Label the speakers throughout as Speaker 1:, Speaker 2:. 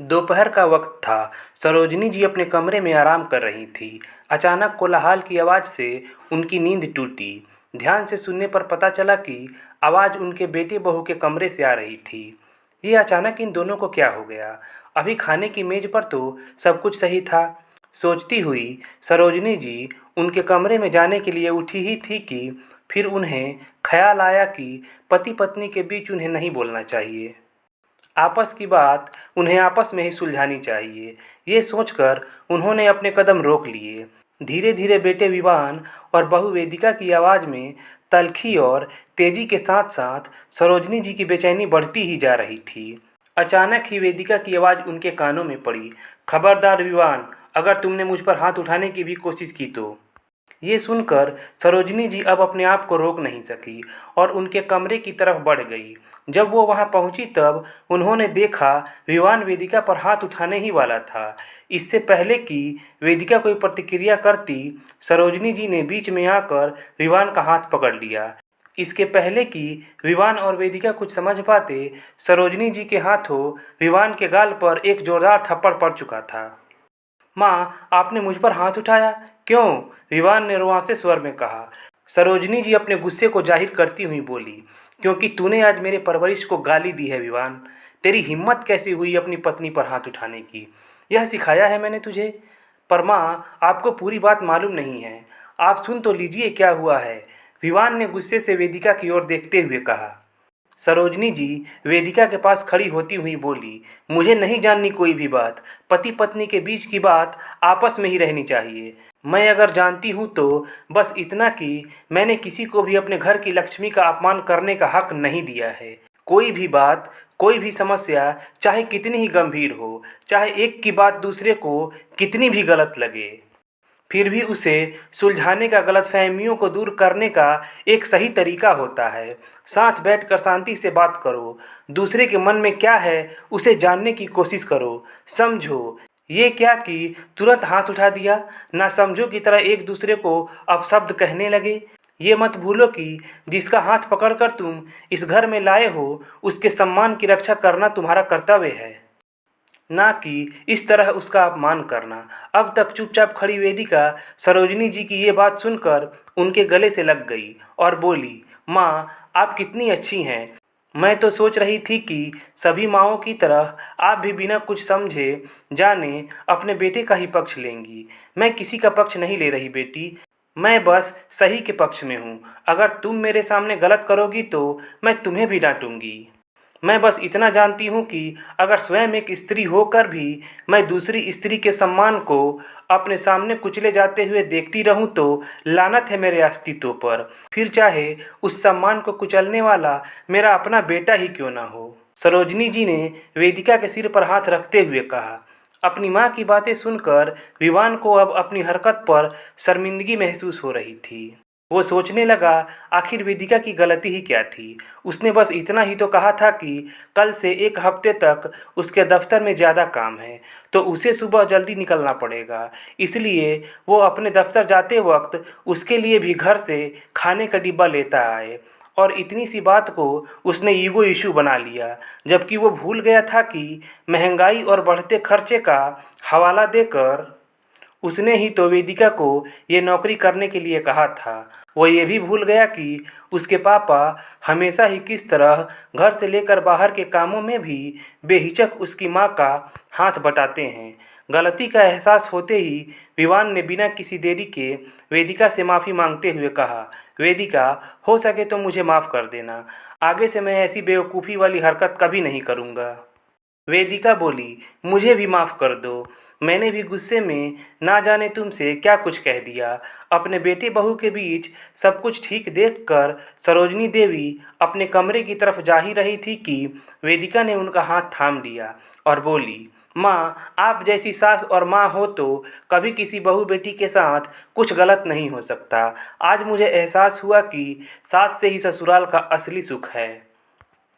Speaker 1: दोपहर का वक्त था। सरोजनी जी अपने कमरे में आराम कर रही थीं। अचानक कोलाहल की आवाज़ से उनकी नींद टूटी। ध्यान से सुनने पर पता चला कि आवाज़ उनके बेटे बहू के कमरे से आ रही थी। ये अचानक इन दोनों को क्या हो गया? अभी खाने की मेज़ पर तो सब कुछ सही था। सोचती हुई सरोजनी जी उनके कमरे में जाने के लिए उठी ही थी कि फिर उन्हें ख्याल आया कि पति पत्नी के बीच उन्हें नहीं बोलना चाहिए। आपस की बात उन्हें आपस में ही सुलझानी चाहिए। ये सोचकर उन्होंने अपने कदम रोक लिए। धीरे धीरे बेटे विवान और बहू वेदिका की आवाज़ में तल्खी और तेजी के साथ साथ सरोजनी जी की बेचैनी बढ़ती ही जा रही थी। अचानक ही वेदिका की आवाज़ उनके कानों में पड़ी। खबरदार विवान, अगर तुमने मुझ पर हाथ उठाने की भी कोशिश की तो। ये सुनकर सरोजनी जी अब अपने आप को रोक नहीं सकी और उनके कमरे की तरफ बढ़ गई। जब वो वहां पहुंची तब उन्होंने देखा विवान वेदिका पर हाथ उठाने ही वाला था। इससे पहले कि वेदिका कोई प्रतिक्रिया करती, सरोजनी जी ने बीच में आकर विवान का हाथ पकड़ लिया। इसके पहले कि विवान और वेदिका कुछ समझ पाते, सरोजनी जी के हाथों विवान के गाल पर एक जोरदार थप्पड़ पड़ चुका था। माँ, आपने मुझ पर हाथ उठाया? क्यों? विवान ने रुआंसे स्वर में कहा। सरोजनी जी अपने गुस्से को जाहिर करती हुई बोली, क्योंकि तूने आज मेरे परवरिश को गाली दी है विवान। तेरी हिम्मत कैसी हुई अपनी पत्नी पर हाथ उठाने की? यह सिखाया है मैंने तुझे? पर माँ, आपको पूरी बात मालूम नहीं है। आप सुन तो लीजिए क्या हुआ है। विवान ने गुस्से से वेदिका की ओर देखते हुए कहा। सरोजनी जी वेदिका के पास खड़ी होती हुई बोली, मुझे नहीं जाननी कोई भी बात। पति पत्नी के बीच की बात आपस में ही रहनी चाहिए। मैं अगर जानती हूँ तो बस इतना कि मैंने किसी को भी अपने घर की लक्ष्मी का अपमान करने का हक नहीं दिया है। कोई भी बात, कोई भी समस्या, चाहे कितनी ही गंभीर हो, चाहे एक की बात दूसरे को कितनी भी गलत लगे, फिर भी उसे सुलझाने का, गलतफहमियों को दूर करने का एक सही तरीका होता है। साथ बैठकर शांति से बात करो, दूसरे के मन में क्या है उसे जानने की कोशिश करो, समझो। ये क्या कि तुरंत हाथ उठा दिया, ना समझो की तरह एक दूसरे को अपशब्द कहने लगे। ये मत भूलो कि जिसका हाथ पकड़कर तुम इस घर में लाए हो, उसके सम्मान की रक्षा करना तुम्हारा कर्तव्य है, ना कि इस तरह उसका अपमान करना। अब तक चुपचाप खड़ी वेदिका सरोजनी जी की ये बात सुनकर उनके गले से लग गई और बोली, माँ, आप कितनी अच्छी हैं। मैं तो सोच रही थी कि सभी माँओं की तरह आप भी बिना कुछ समझे जाने अपने बेटे का ही पक्ष लेंगी। मैं किसी का पक्ष नहीं ले रही बेटी, मैं बस सही के पक्ष में हूँ। अगर तुम मेरे सामने गलत करोगी तो मैं तुम्हें भी डांटूंगी। मैं बस इतना जानती हूँ कि अगर स्वयं एक स्त्री होकर भी मैं दूसरी स्त्री के सम्मान को अपने सामने कुचले जाते हुए देखती रहूँ तो लानत है मेरे अस्तित्व पर, फिर चाहे उस सम्मान को कुचलने वाला मेरा अपना बेटा ही क्यों ना हो। सरोजनी जी ने वेदिका के सिर पर हाथ रखते हुए कहा। अपनी माँ की बातें सुनकर विवान को अब अपनी हरकत पर शर्मिंदगी महसूस हो रही थी। वो सोचने लगा, आखिर वेदिका की गलती ही क्या थी? उसने बस इतना ही तो कहा था कि कल से एक हफ्ते तक उसके दफ्तर में ज़्यादा काम है, तो उसे सुबह जल्दी निकलना पड़ेगा। इसलिए वो अपने दफ्तर जाते वक्त उसके लिए भी घर से खाने का डिब्बा लेता आए। और इतनी सी बात को उसने ईगो इशू बना लिया, जबकि वो भूल गया था कि महंगाई और बढ़ते खर्चे का हवाला देकर उसने ही तो वेदिका को ये नौकरी करने के लिए कहा था। वो ये भी भूल गया कि उसके पापा हमेशा ही किस तरह घर से लेकर बाहर के कामों में भी बेहिचक उसकी माँ का हाथ बटाते हैं। गलती का एहसास होते ही विवान ने बिना किसी देरी के वेदिका से माफ़ी मांगते हुए कहा, वेदिका, हो सके तो मुझे माफ़ कर देना। आगे से मैं ऐसी बेवकूफ़ी वाली हरकत कभी नहीं करूँगा। वेदिका बोली, मुझे भी माफ़ कर दो। मैंने भी गुस्से में ना जाने तुमसे क्या कुछ कह दिया। अपने बेटे बहू के बीच सब कुछ ठीक देखकर सरोजनी देवी अपने कमरे की तरफ जा ही रही थी कि वेदिका ने उनका हाथ थाम लिया और बोली, माँ, आप जैसी सास और माँ हो तो कभी किसी बहू बेटी के साथ कुछ गलत नहीं हो सकता। आज मुझे एहसास हुआ कि सास से ही ससुराल का असली सुख है।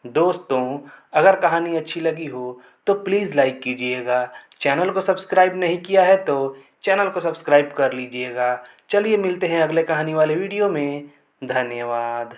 Speaker 1: दोस्तों, अगर कहानी अच्छी लगी हो तो प्लीज़ लाइक कीजिएगा। चैनल को सब्सक्राइब नहीं किया है तो चैनल को सब्सक्राइब कर लीजिएगा। चलिए मिलते हैं अगले कहानी वाले वीडियो में। धन्यवाद।